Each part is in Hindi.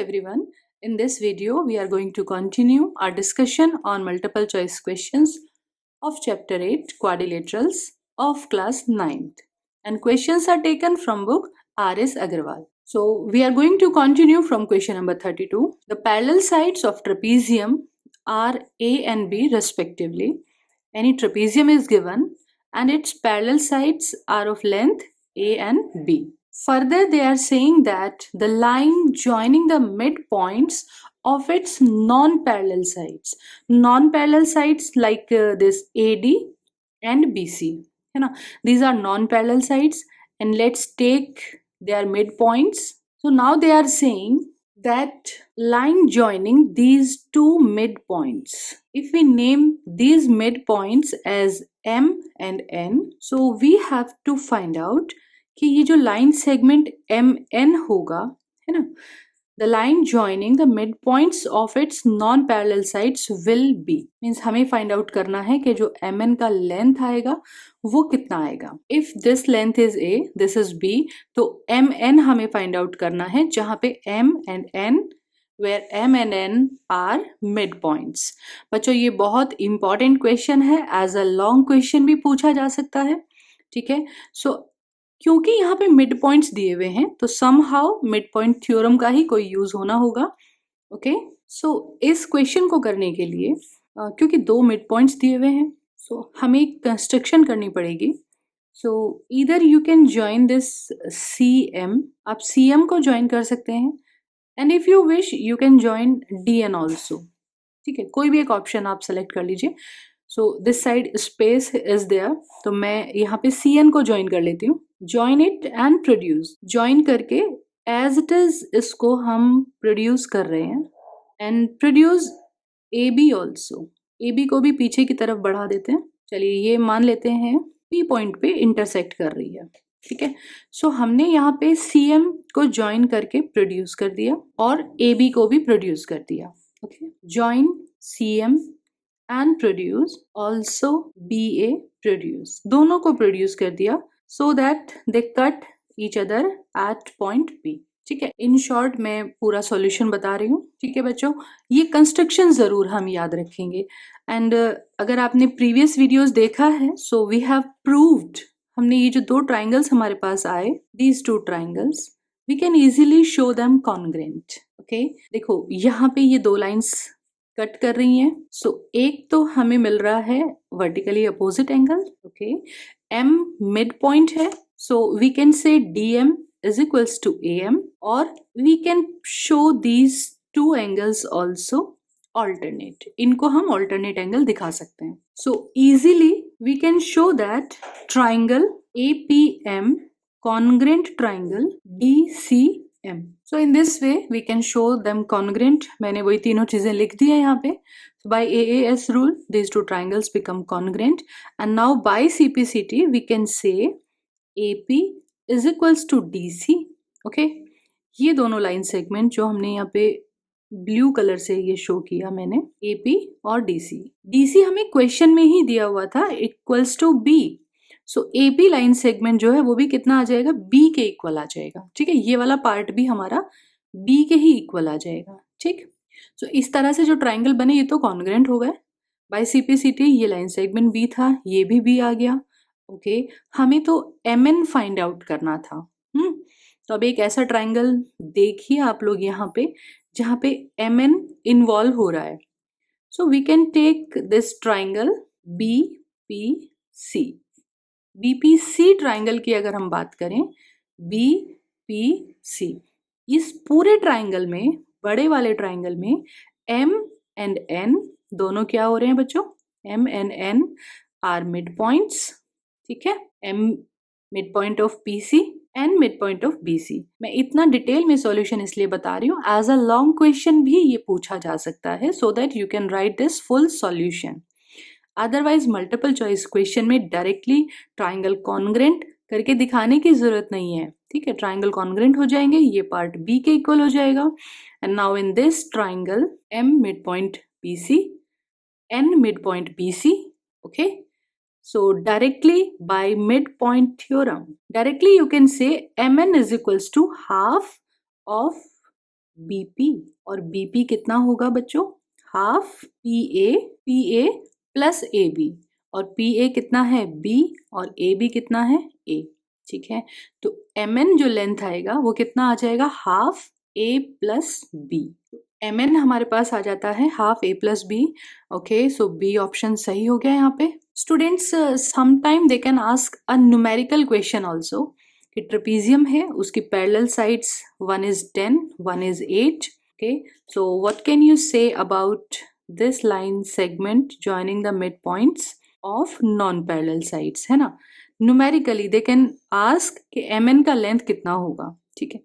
everyone. In this video, we are going to continue our discussion on multiple choice questions of Chapter 8 Quadrilaterals of class 9th. And questions are taken from book R.S. Agarwal. So, we are going to continue from question number 32. The parallel sides of trapezium are A and B respectively. Any trapezium is given and its parallel sides are of length A and B. Further, they are saying that the line joining the midpoints of its non-parallel sides like this AD and BC, these are non-parallel sides, and let's take their midpoints. So now they are saying that line joining these two midpoints, if we name these midpoints as M and N, so we have to find out कि ये जो लाइन सेगमेंट एम एन होगा, है ना, the line joining the mid points of its non parallel sides will be, means हमें फाइंड आउट करना है कि जो एम एन का लेंथ आएगा वो कितना आएगा. If this length is A, this is B, तो एम एन हमें फाइंड आउट करना है जहां पे M and N, where M and N are mid points. बच्चों ये बहुत इंपॉर्टेंट क्वेश्चन है, एज अ लॉन्ग क्वेश्चन भी पूछा जा सकता है. ठीक है, सो क्योंकि यहाँ पे मिड पॉइंट्स दिए हुए हैं तो समहाउ मिड पॉइंट थ्योरम का ही कोई यूज होना होगा. ओके, सो इस क्वेश्चन को करने के लिए क्योंकि दो मिड पॉइंट्स दिए हुए हैं, सो हमें एक कंस्ट्रक्शन करनी पड़ेगी. So either you can join this C M, आप सी एम को ज्वाइन कर सकते हैं, and if you wish you can join D N also. ठीक है, कोई भी एक ऑप्शन आप सेलेक्ट कर लीजिए. So this side space is there, तो मैं यहाँ पे सी एन को ज्वाइन कर लेती हूँ. Join it and produce, join करके एज इट इज इसको हम प्रोड्यूस कर रहे हैं, and produce A B also. A B को भी पीछे की तरफ बढ़ा देते हैं. चलिए ये मान लेते हैं पी पॉइंट पे इंटरसेक्ट कर रही है. ठीक है, सो हमने यहाँ पे सी एम को ज्वाइन करके प्रोड्यूस कर दिया और ए बी को भी प्रोड्यूस कर दिया. Okay, join C M and produce also B A produce, दोनों को प्रोड्यूस कर दिया so that they cut each other at point P. ठीक है, इन शॉर्ट मैं पूरा सॉल्यूशन बता रही हूँ. ठीक है बच्चों, ये कंस्ट्रक्शन जरूर हम याद रखेंगे. एंड अगर आपने प्रीवियस वीडियोस देखा है, सो वी हैव प्रूव्ड, हमने ये जो दो ट्राइंगल्स हमारे पास आए, these two triangles, we can easily show them congruent. Okay, देखो यहाँ पे ये दो लाइंस कट कर रही हैं. सो एक तो हमें मिल रहा है vertically opposite angle. Okay, M mid point है, so we can say DM is equals to AM, और we can show these two angles also alternate. इनको हम ऑल्टरनेट एंगल दिखा सकते हैं. So easily we can show that triangle APM congruent triangle DCM. So in this way we can show them congruent. मैंने वही तीनों चीजें लिख दी है यहाँ पे. So by AAS rule these two triangles become congruent, and now by CPCT we can say AP is equals to DC. Okay, ये दोनों लाइन सेगमेंट जो हमने यहाँ पे ब्लू कलर से ये शो किया मैंने, AP और DC. DC हमें क्वेश्चन में ही दिया हुआ था equals to B. So AP line segment जो है वो भी कितना आ जाएगा, B के इक्वल आ जाएगा. ठीक है, ये वाला पार्ट भी हमारा B के ही इक्वल आ जाएगा. ठीक, सो इस तरह से जो ट्राइंगल बने ये तो कॉन्ग्रेंट हो गए. बाय CPCT ये लाइन सेगमेंट B था, ये भी B आ गया. ओके, हमें तो MN फाइंड आउट करना था. तो अब एक ऐसा ट्राइंगल देखिए आप लोग यहाँ पे जहाँ पे MN इन्वॉल्व हो रहा है. So we can take this triangle BPC. BPC triangle की अगर हम बात करें, BPC, इस पूरे ट्राइंगल में, बड़े वाले ट्राइंगल में M एंड N दोनों क्या हो रहे हैं बच्चों, M and N are mid points. ठीक है, M mid point of PC and mid point of BC. मैं इतना डिटेल में सॉल्यूशन इसलिए बता रही हूँ, एज अ लॉन्ग क्वेश्चन भी ये पूछा जा सकता है, so that you can write this full solution. Otherwise multiple choice question में डायरेक्टली ट्राइंगल कॉन्ग्रेंट करके दिखाने की जरूरत नहीं है. ठीक है, ट्राइंगल कॉन्ग्रेंट हो जाएंगे, ये पार्ट B के इक्वल हो जाएगा. And now in this triangle M mid point BC, N mid point BC. Okay, so directly by mid point theorem, directly you can say MN is equals to half of BP, और BP कितना होगा बच्चों? हाफ PA प्लस AB, और PA कितना है? B, और AB कितना है? A। ठीक है, तो MN जो लेंथ आएगा वो कितना आ जाएगा? Half A plus B। MN हमारे पास आ जाता है half A plus B। Okay, so B option सही हो गया यहाँ पे। Students, sometime they can ask a numerical question also कि ट्रेपीजियम है, उसकी parallel sides 1 is 10, 1 is 8। Okay, so what can you say about this line segment joining the midpoints of non-parallel sides? है ना, न्यूमेरिकली दे कैन आस्क कि mn का लेंथ कितना होगा। ठीक है,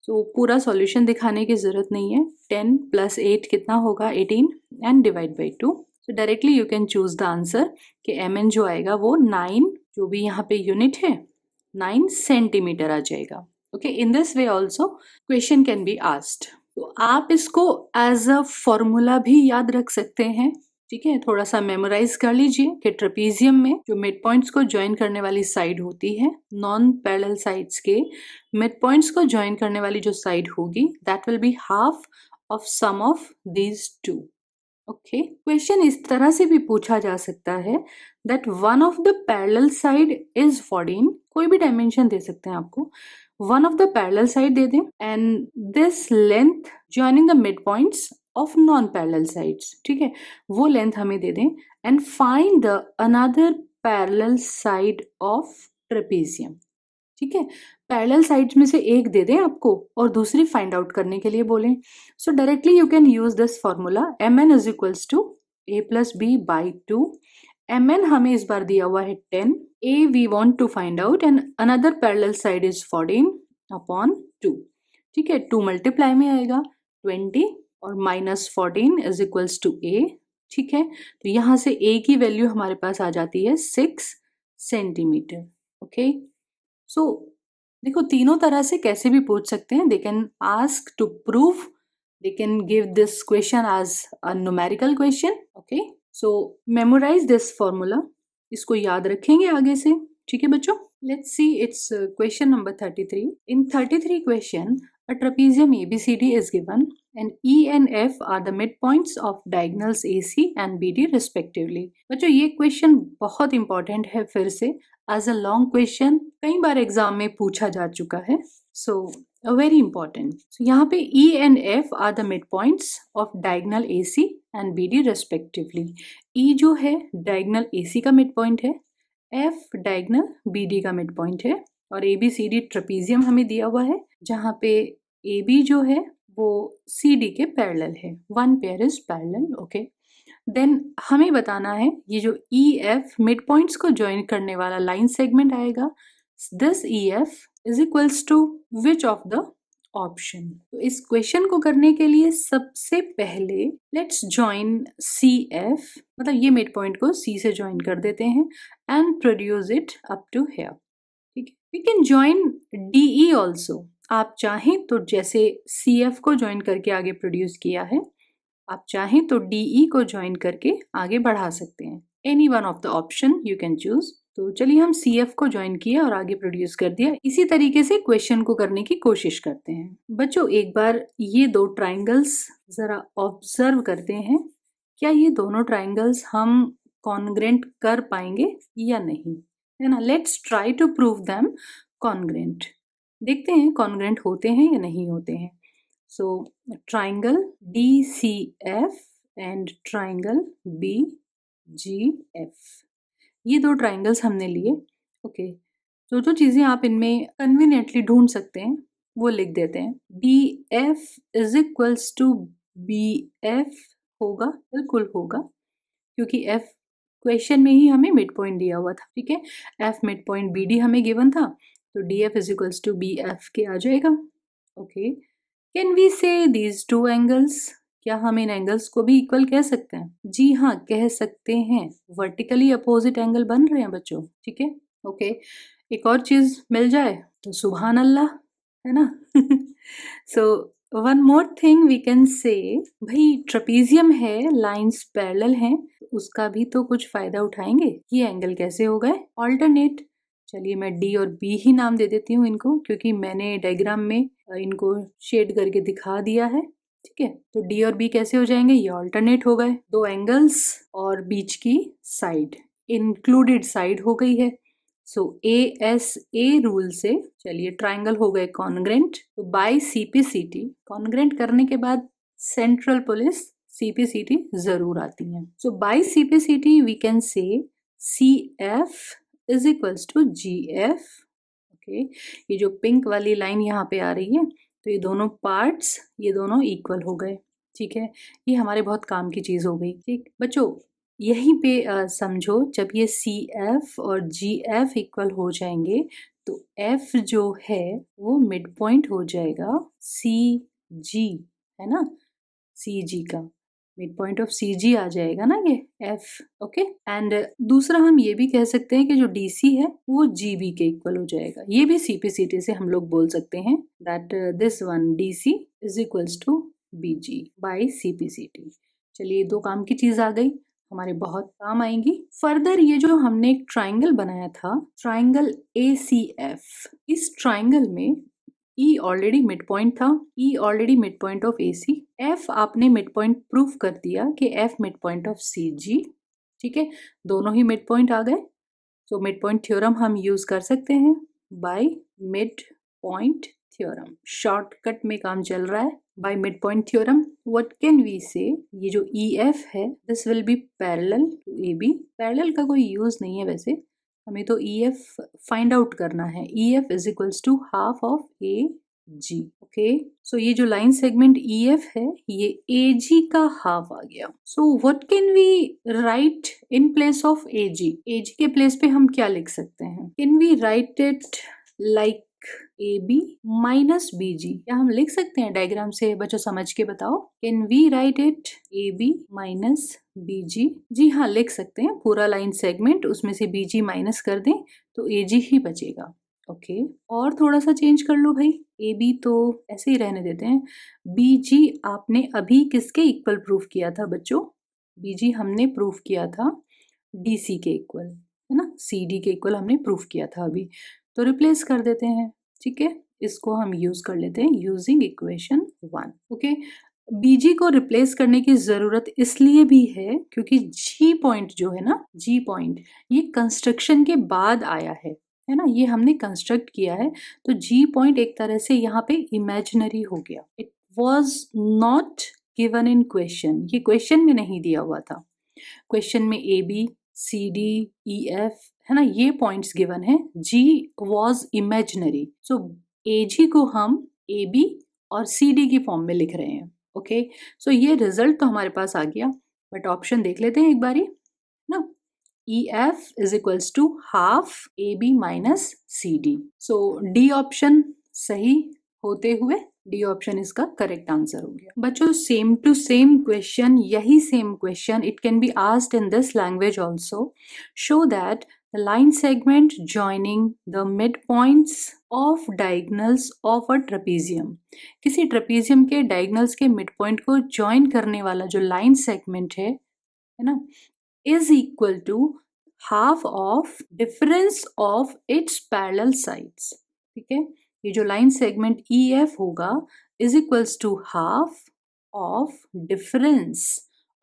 तो पूरा सॉल्यूशन दिखाने की जरूरत नहीं है। 10 प्लस 8 कितना होगा? 18, and divide by 2। So directly you can choose the answer कि mn जो आएगा वो 9, जो भी यहाँ पे यूनिट है 9 सेंटीमीटर आ जाएगा। Okay, in this way also question can be asked. तो आप इसको एज अ फॉर्मूला भी याद रख सकते हैं। ठीक है, थोड़ा सा मेमोराइज कर लीजिए कि ट्रेपीजियम में जो मिड पॉइंट्स को ज्वाइन करने वाली साइड होती है, नॉन पैरेलल साइड्स के मिड पॉइंट्स को ज्वाइन करने वाली जो साइड होगी, that will be half of sum of these two. Okay, question इस तरह से भी पूछा जा सकता है that one of the parallel side is 14, कोई भी डायमेंशन दे सकते हैं आपको, one of the parallel side दे दें and this length joining the mid points of non parallel sides. ठीक है, वो लेंथ हमें दे दें and find the another parallel side of trapezium. ठीक है, पैरेलल साइड्स में से एक दे दें आपको और दूसरी फाइंड आउट करने के लिए बोलें। So directly you can use this formula, mn is equals to a plus b by 2। mn हमें इस बार दिया हुआ है 10, a we want to find out and another parallel side is 14 upon 2। ठीक है, 2 मल्टीप्लाई में आएगा 20 और minus 14 is equals to a। ठीक है, तो यहाँ से a की वैल्यू हमारे पास आ जाती है 6 सेंटीमीटर। ओके, सो देखो तीनों तरह से कैसे भी पूछ सकते हैं। They can ask to prove, they can give this question as a numerical question. Okay, so memorize this formula, इसको याद रखेंगे आगे से। ठीक है बच्चों, let's see it's question number 33। In 33 question a trapezium ABCD is given and E and F are the midpoints of diagonals AC and BD respectively। बच्चों ये क्वेश्चन बहुत इंपॉर्टेंट है, फिर से एज अ लॉन्ग क्वेश्चन कई बार एग्जाम में पूछा जा चुका है, सो वेरी इंपॉर्टेंट। यहाँ पे E and F are the midpoints of diagonal AC and BD respectively। E जो है diagonal AC का midpoint है, F diagonal BD का midpoint है, और ABCD ट्रेपीजियम हमें दिया हुआ है जहाँ पे AB जो है वो CD के पैरेलल है, one pair is parallel. Okay, then हमें बताना है ये जो EF मिड पॉइंट्स को ज्वाइन करने वाला लाइन सेगमेंट आएगा, this EF is equals to which of the option. तो इस क्वेश्चन को करने के लिए सबसे पहले लेट्स ज्वाइन CF, मतलब ये मिड पॉइंट को C से ज्वाइन कर देते हैं and produce it up to here. ठीक है, we can join DE also. आप चाहें तो जैसे CF को ज्वाइन करके आगे प्रोड्यूस किया है, आप चाहें तो DE को ज्वाइन करके आगे बढ़ा सकते हैं। Any one of the option you can choose. तो चलिए हम CF को ज्वाइन किया और आगे प्रोड्यूस कर दिया। इसी तरीके से क्वेश्चन को करने की कोशिश करते हैं। बच्चों एक बार ये दो ट्राइंगल्स जरा ऑब्जर्व करते हैं, क्या ये दोनों ट्राइंगल्स हम कॉन्ग्रेंट कर पाएंगे या नहीं, है ना। Let's try to prove them congruent. देखते हैं कॉन्ग्रेंट होते हैं या नहीं होते हैं। So triangle DCF and triangle BGF, ये दो ट्राइंगल्स हमने लिए। ओके, जो जो चीज़ें आप इनमें कन्वीनियंटली ढूंढ सकते हैं वो लिख देते हैं। DF is equals to BF होगा, बिल्कुल होगा, क्योंकि F क्वेश्चन में ही हमें मिड पॉइंट दिया हुआ था। ठीक है, F मिड पॉइंट BD हमें गिवन था, तो DF is equals to BF के आ जाएगा। Okay, can we say these two angles, क्या हम इन एंगल्स को भी इक्वल कह सकते हैं? जी हाँ, कह सकते हैं। वर्टिकली अपोजिट एंगल बन रहे हैं बच्चों। ठीक है, ओके, एक और चीज मिल जाए तो सुभान अल्लाह, है ना। So one more thing we can say, भाई ट्रेपीजियम है, लाइंस पैरेलल हैं, उसका भी तो कुछ फायदा उठाएंगे। ये एंगल कैसे हो गए ऑल्टरनेट। चलिए मैं D और B ही नाम दे देती हूँ इनको, क्योंकि मैंने डायग्राम में इनको शेड करके दिखा दिया है। ठीक है, तो डी और बी कैसे हो जाएंगे, ये ऑल्टरनेट हो गए। दो एंगल्स और बीच की साइड, इंक्लूडेड साइड हो गई है। सो ASA रूल से चलिए ट्राइंगल हो गए कॉन्ग्रेंट। तो बाय CPCT कॉन्ग्रेंट करने के बाद सेंट्रल पुलिस CPCT जरूर आती है। So by CPCT we can say CF is equals to GF। Okay, ये जो पिंक वाली लाइन यहाँ पे आ रही है, तो ये दोनों पार्ट्स ये दोनों इक्वल हो गए। ठीक है, ये हमारे बहुत काम की चीज़ हो गई। ठीक बच्चों, यहीं पे समझो, जब ये CF और GF इक्वल हो जाएंगे तो F जो है वो मिड पॉइंट हो जाएगा CG, है ना, CG का मिड पॉइंट ऑफ CG आ जाएगा ना ये F। ओके, एंड दूसरा हम ये भी कह सकते हैं कि जो DC है वो GB के इक्वल हो जाएगा। ये भी CPCT से हम लोग बोल सकते हैं that this one DC is equals to BG by CPCT। चलिए, दो काम की चीज आ गई, हमारे बहुत काम आएंगी। फर्दर ये जो हमने एक ट्राइंगल बनाया था, ट्राइंगल ACF, इस ट्राइंगल में E ऑलरेडी मिड पॉइंट था, E already mid point of AC, F आपने मिड पॉइंट प्रूफ कर दिया कि F mid point of CG। ठीक है, दोनों ही मिड पॉइंट आ गए। सो मिड पॉइंट थ्योरम हम यूज कर सकते हैं by mid point theorem. Shortcut में काम चल रहा है। By mid point theorem what can we say, ये जो EF है this will be parallel to AB। Parallel का कोई यूज नहीं है वैसे, हमें तो EF फाइंड आउट करना है। EF is equals to half of AG। Okay, so ये जो लाइन सेगमेंट EF है ये AG का हाफ आ गया। So what can we write in place of AG? AG के प्लेस पे हम क्या लिख सकते हैं? Can we write it like AB minus BG? क्या हम लिख सकते हैं डायग्राम से? बच्चों समझ के बताओ, can we write it AB minus BG? जी हाँ, लिख सकते हैं। पूरा लाइन सेगमेंट, उसमें से BG माइनस कर दें तो AG ही बचेगा। ओके, और थोड़ा सा चेंज कर लो भाई, AB तो ऐसे ही रहने देते हैं। BG आपने अभी किसके इक्वल प्रूफ किया था बच्चों? BG हमने प्रूफ किया था DC के इक्वल, है ना, CD के इक्वल हमने प्रूफ किया था अभी। तो रिप्लेस कर देते हैं। ठीक है, इसको हम यूज कर लेते हैं यूजिंग इक्वेशन 1। ओके, BG को रिप्लेस करने की जरूरत इसलिए भी है क्योंकि G पॉइंट जो है ना, G पॉइंट ये कंस्ट्रक्शन के बाद आया है ना, ये हमने कंस्ट्रक्ट किया है। तो G पॉइंट एक तरह से यहाँ पे इमेजिनरी हो गया। It was not given in question, ये क्वेश्चन में नहीं दिया हुआ था। क्वेश्चन में AB CD EF है ना, ये पॉइंट्स गिवन है। G was imaginary, so AG को हम AB और CD की फॉर्म में लिख रहे हैं। ओके, सो ये रिजल्ट तो हमारे पास आ गया, बट ऑप्शन देख लेते हैं एक बारी ना। EF is equals to half AB minus CD। सो D ऑप्शन सही होते हुए डी ऑप्शन इसका करेक्ट आंसर हो गया। बच्चों, सेम टू सेम क्वेश्चन, यही same question it can be asked in this language also. Show that the line segment joining the midpoints of diagonals of a trapezium, किसी ट्रेपीजियम के डायगनल्स के मिड पॉइंट को ज्वाइन करने वाला जो लाइन सेगमेंट है ना, is equal to half of difference of its parallel sides. ठीक है, ये जो लाइन सेगमेंट EF होगा is equals to half of difference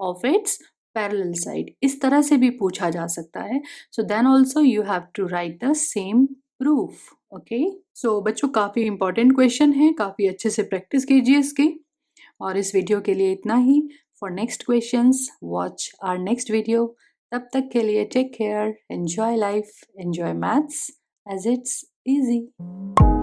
of its parallel side. इस तरह से भी पूछा जा सकता है। So then also you have to write the same proof. Okay, so बच्चों काफ़ी इंपॉर्टेंट क्वेश्चन है, काफ़ी अच्छे से प्रैक्टिस कीजिए इसकी। और इस वीडियो के लिए इतना ही। For next questions watch our next video. तब तक के लिए take care, enjoy life, enjoy maths as it's easy.